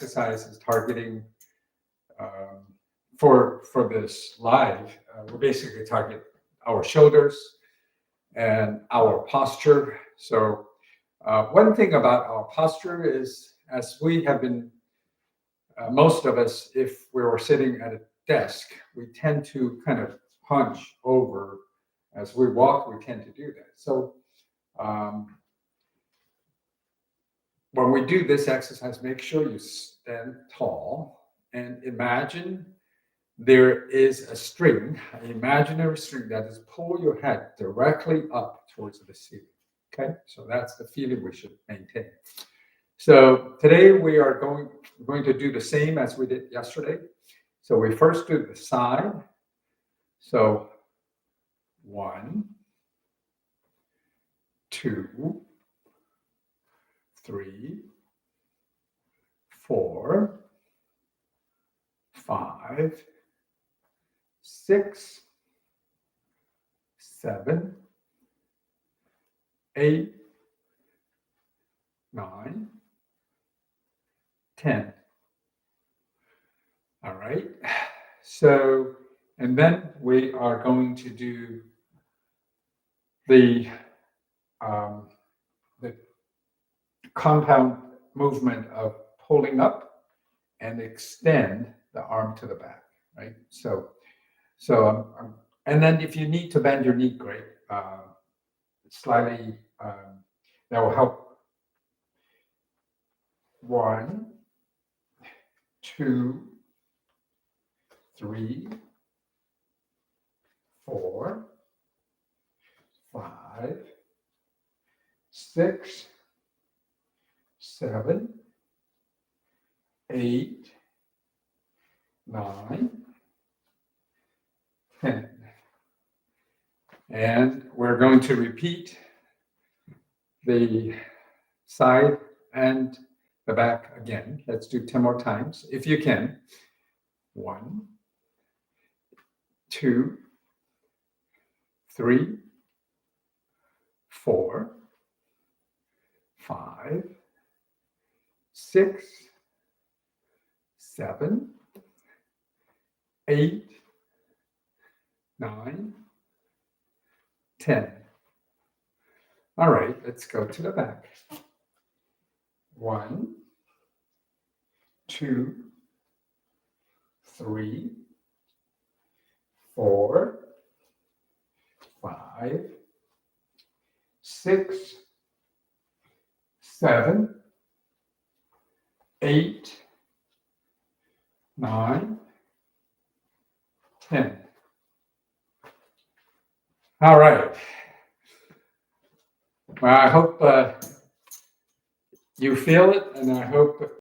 exercise is targeting for this live. We basically target our shoulders and our posture. So one thing about our posture is, as we have been, most of us, if we were sitting at a desk, we tend to kind of hunch over. As we walk, we tend to do that. So when we do this exercise, make sure you stand tall and imagine there is a string, an imaginary string that is pull your head directly up towards the ceiling. Okay, so that's the feeling we should maintain. So today we are going to do the same as we did yesterday. So we first do the side. So 1, 2, 3, 4, 5, 6, 7, 8, 9, 10. All right. So, and then we are going to do the compound movement of pulling up and extend the arm to the back, right? So and then if you need to bend your knee, great. Slightly, that will help. 1, 2, 3, 4, 5, 6, 7, 8, 9, 10. And we're going to repeat the side and the back again. Let's do 10 more times if you can. 1, 2, 3, 4, 5, 6, 7, 8, 9, 10. All right, let's go to the back. 1, 2, 3, 4, 5, 6, 7, 8, 9, 10. All right. Well, I hope you feel it, and I hope